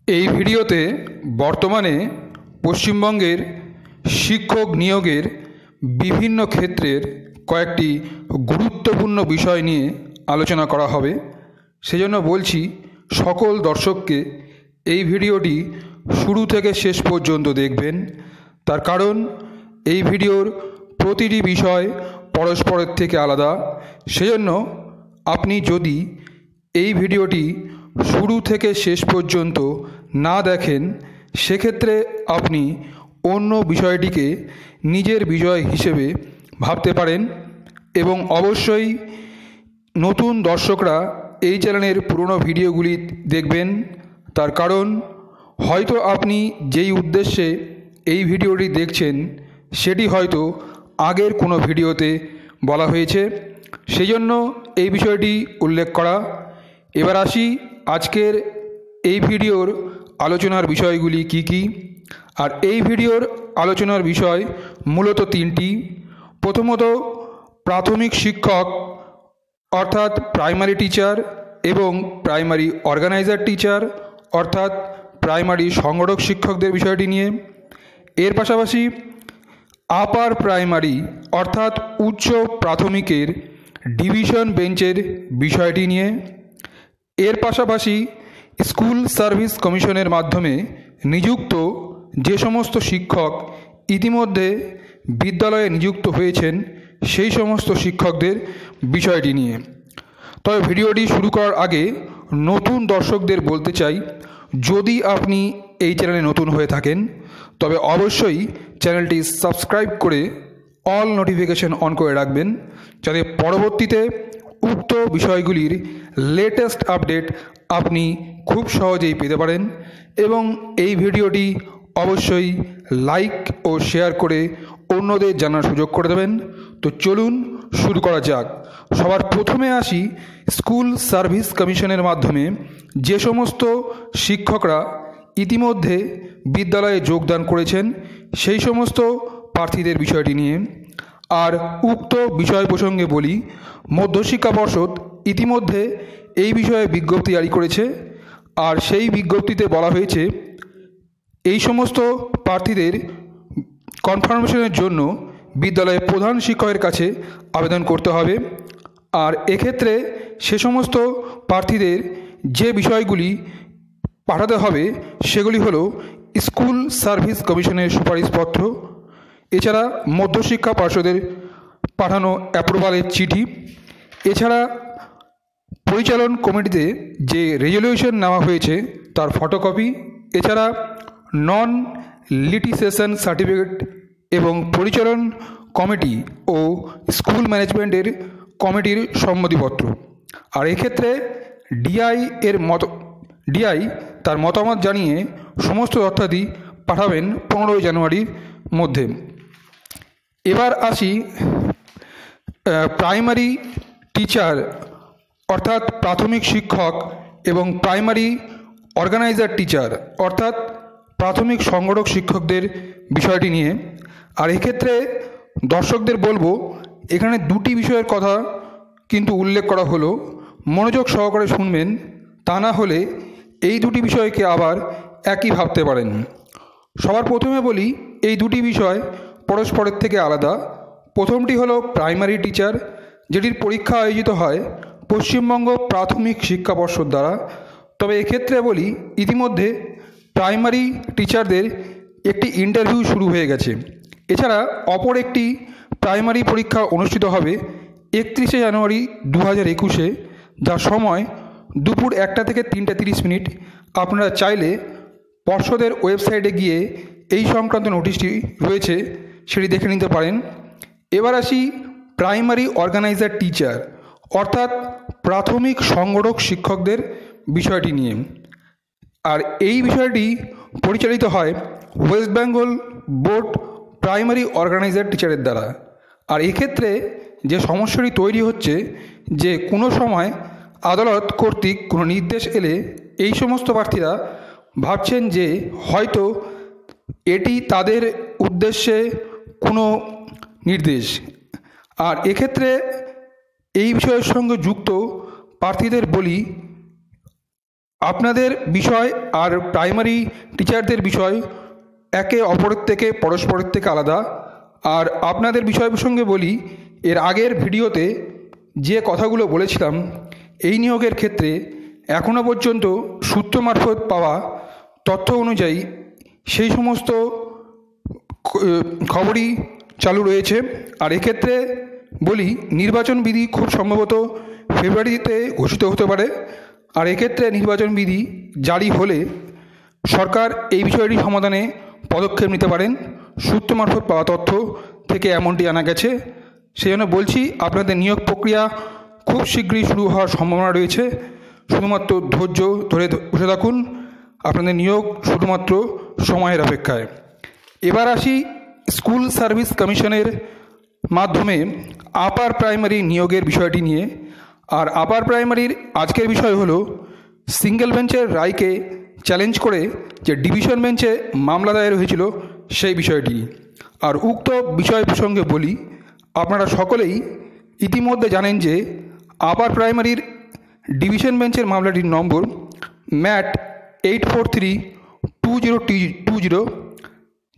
এই ভিডিওতে বর্তমানে পশ্চিমবঙ্গের শিক্ষক নিয়োগের বিভিন্ন ক্ষেত্রের কয়েকটি গুরুত্বপূর্ণ বিষয় নিয়ে আলোচনা করা হবে। সেজন্য বলছি সকল দর্শককে এই ভিডিওটি শুরু থেকে শেষ পর্যন্ত দেখবেন। তার কারণ এই ভিডিওর প্রতিটি বিষয় পরস্পরের থেকে আলাদা। সেজন্য আপনি যদি এই ভিডিওটি শুরু থেকে শেষ পর্যন্ত না দেখেন, সেক্ষেত্রে আপনি অন্য বিষয়টিকে নিজের বিষয় হিসেবে ভাবতে পারেন। এবং অবশ্যই নতুন দর্শকরা এই চ্যানেলের পুরনো ভিডিওগুলি দেখবেন। তার কারণ হয়তো আপনি যেই উদ্দেশ্যে এই ভিডিওটি দেখছেন সেটি হয়তো আগের কোনো ভিডিওতে বলা হয়েছে, সেই জন্য এই বিষয়টি উল্লেখ করা। এবার আসি আজকের এই ভিডিওর আলোচনার বিষয়গুলি কি কি। আর এই ভিডিওর আলোচনার বিষয় মূলত তিনটি। প্রথমত প্রাথমিক শিক্ষক অর্থাৎ প্রাইমারি টিচার এবং প্রাইমারি অর্গানাইজার টিচার অর্থাৎ প্রাইমারি সংগঠক শিক্ষকদের বিষয়টি নিয়ে। এর পাশাপাশি আপার প্রাইমারি অর্থাৎ উচ্চ প্রাথমিকের ডিভিশন বেঞ্চের বিষয়টি নিয়ে। এর পাশাপাশি স্কুল সার্ভিস কমিশনের মাধ্যমে নিযুক্ত যে সমস্ত শিক্ষক ইতিমধ্যে বিদ্যালয়ে নিযুক্ত হয়েছেন সেই সমস্ত শিক্ষকদের বিষয়টি নিয়ে। তবে ভিডিওটি শুরু করার আগে নতুন দর্শকদের বলতে চাই, যদি আপনি এই চ্যানেলে নতুন হয়ে থাকেন তবে অবশ্যই চ্যানেলটি সাবস্ক্রাইব করে অল নোটিফিকেশন অন করে রাখবেন, যাতে পরবর্তীতে উক্ত বিষয়গুলির লেটেস্ট আপডেট আপনি খুব সহজেই পেতে পারেন। এবং এই ভিডিওটি অবশ্যই লাইক ও শেয়ার করে অন্যদের জানার সুযোগ করে দেবেন। তো চলুন শুরু করা যাক। সবার প্রথমে আসি স্কুল সার্ভিস কমিশনের মাধ্যমে যে সমস্ত শিক্ষকরা ইতিমধ্যে বিদ্যালয়ে যোগদান করেছেন সেই সমস্ত প্রার্থীদের বিষয়টি নিয়ে। আর উক্ত বিষয় প্রসঙ্গে বলি, মধ্যশিক্ষা পর্ষদ ইতিমধ্যে এই বিষয়ে বিজ্ঞপ্তি জারি করেছে। আর সেই বিজ্ঞপ্তিতে বলা হয়েছে এই সমস্ত প্রার্থীদের কনফার্মেশনের জন্য বিদ্যালয়ের প্রধান শিক্ষকের কাছে আবেদন করতে হবে। আর এক্ষেত্রে সে সমস্ত প্রার্থীদের যে বিষয়গুলি পাঠাতে হবে সেগুলি হলো স্কুল সার্ভিস কমিশনের সুপারিশপত্র, এছাড়া মধ্যশিক্ষা পর্ষদের পাঠানো অ্যাপ্রুভালের চিঠি, এছাড়া পরিচালন কমিটিতে যে রেজলিউশন নেওয়া হয়েছে তার ফটোকপি, এছাড়া নন লিটিসেশন সার্টিফিকেট এবং পরিচালন কমিটি ও স্কুল ম্যানেজমেন্টের কমিটির সম্মতিপত্র। আর এক্ষেত্রে ডিআই তার মতামত জানিয়ে সমস্ত তথ্যাদি পাঠাবেন 15 জানুয়ারির মধ্যে। এবার আসি প্রাইমারি টিচার অর্থাৎ প্রাথমিক শিক্ষক এবং প্রাইমারি অর্গানাইজার টিচার অর্থাৎ প্রাথমিক সংগঠক শিক্ষকদের বিষয়টি নিয়ে। আর এক্ষেত্রে দর্শকদের বলবো, এখানে দুটি বিষয়ের কথা কিন্তু উল্লেখ করা হলো, মনোযোগ সহকারে শুনবেন, তা না হলে এই দুটি বিষয়কে আবার একই ভাবতে পারেন। সবার প্রথমে বলি, এই দুটি বিষয় পরস্পরের থেকে আলাদা। প্রথমটি হলো প্রাইমারি টিচার, যেটির পরীক্ষা আয়োজিত হয় পশ্চিমবঙ্গ প্রাথমিক শিক্ষা পর্ষদ দ্বারা। তবে এক্ষেত্রে বলি, ইতিমধ্যে প্রাইমারি টিচারদের একটি ইন্টারভিউ শুরু হয়ে গেছে। এছাড়া অপর একটি প্রাইমারি পরীক্ষা অনুষ্ঠিত হবে 31 জানুয়ারি 2021-এ, যার সময় দুপুর 1টা থেকে 3:30। আপনারা চাইলে পর্ষদের ওয়েবসাইটে গিয়ে এই সংক্রান্ত নোটিশটি রয়েছে, সেটি দেখে নিতে পারেন। এবার আসি প্রাইমারি অর্গানাইজার টিচার অর্থাৎ প্রাথমিক সংগঠক শিক্ষকদের বিষয়টি নিয়ে। আর এই বিষয়টি পরিচালিত হয় West Bengal board primary organiser টিচারের দ্বারা। আর এক্ষেত্রে যে সমস্যাটি তৈরি হচ্ছে, যে কোনো সময় আদালত কর্তৃক কোনো নির্দেশ এলে এই সমস্ত প্রার্থীরা ভাবছেন যে হয়তো এটি তাদের উদ্দেশ্যে কোনো নির্দেশ। আর এক্ষেত্রে এই বিষয়ের সঙ্গে যুক্ত প্রার্থীদের বলি, আপনাদের বিষয় আর প্রাইমারি টিচারদের বিষয় একে অপরের থেকে পরস্পরের থেকে আলাদা। আর আপনাদের বিষয় প্রসঙ্গে বলি, এর আগের ভিডিওতে যে কথাগুলো বলেছিলাম এই নিয়োগের ক্ষেত্রে এখনও পর্যন্ত সূত্র মারফত পাওয়া তথ্য অনুযায়ী সেই সমস্ত খবরই চালু রয়েছে। আর এক্ষেত্রে বলি, নির্বাচন বিধি খুব সম্ভবত ফেব্রুয়ারিতে ঘোষিত হতে পারে। আর এক্ষেত্রে নির্বাচন বিধি জারি হলে সরকার এই বিষয়টি সমাধানে পদক্ষেপ নিতে পারেন। সূত্র মারফত পাওয়া তথ্য থেকে এমনটি জানা গেছে। সেই জন্য বলছি, আপনাদের নিয়োগ প্রক্রিয়া খুব শীঘ্রই শুরু হওয়ার সম্ভাবনা রয়েছে। শুধুমাত্র ধৈর্য ধরে বসে থাকুন, আপনাদের নিয়োগ শুধুমাত্র সময়ের অপেক্ষায়। এবার আসি স্কুল সার্ভিস কমিশনের মাধ্যমে আপার প্রাইমারি নিয়োগের বিষয়টি নিয়ে। আর আপার প্রাইমারির আজকের বিষয় হলো সিঙ্গেল বেঞ্চের রায়কে চ্যালেঞ্জ করে যে ডিভিশন বেঞ্চে মামলা দায়ের হয়েছিল সেই বিষয়টি। আর উক্ত বিষয় প্রসঙ্গে বলি, আপনারা সকলেই ইতিমধ্যে জানেন যে আপার প্রাইমারির ডিভিশন বেঞ্চের মামলাটির নম্বর ম্যাট 8432020,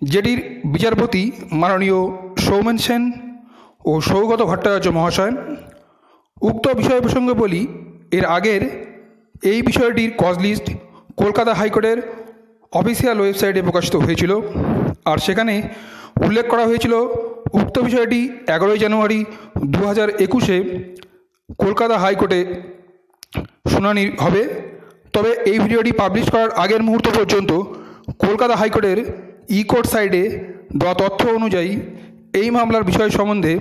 যেটির বিচারপতি মাননীয় সৌমেন সেন ও সৌগত ভট্টাচার্য মহাশয়। উক্ত বিষয় প্রসঙ্গে বলি, এর আগের এই বিষয়টির কজ লিস্ট কলকাতা হাইকোর্টের অফিসিয়াল ওয়েবসাইটে প্রকাশিত হয়েছিল। আর সেখানে উল্লেখ করা হয়েছিল উক্ত বিষয়টি 11 জানুয়ারি 2021 কলকাতা হাইকোর্টে শুনানি হবে। তবে এই ভিডিওটি পাবলিশ করার আগের মুহূর্ত পর্যন্ত কলকাতা হাইকোর্টের ই কোর্ট সাইটে দেওয়া তথ্য অনুযায়ী এই মামলার বিষয় সম্বন্ধে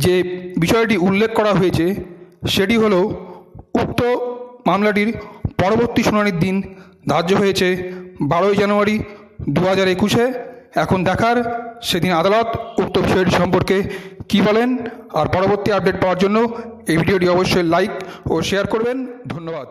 যে বিষয়টি উল্লেখ করা হয়েছে সেটি হলো, উক্ত মামলাটির পরবর্তী শুনানির দিন ধার্য হয়েছে 12 জানুয়ারি 2021। এখন দেখার সেদিন আদালত উক্ত বিষয়টি সম্পর্কে কী বলেন। আর পরবর্তী আপডেট পাওয়ার জন্য এই ভিডিওটি অবশ্যই লাইক ও শেয়ার করবেন। ধন্যবাদ।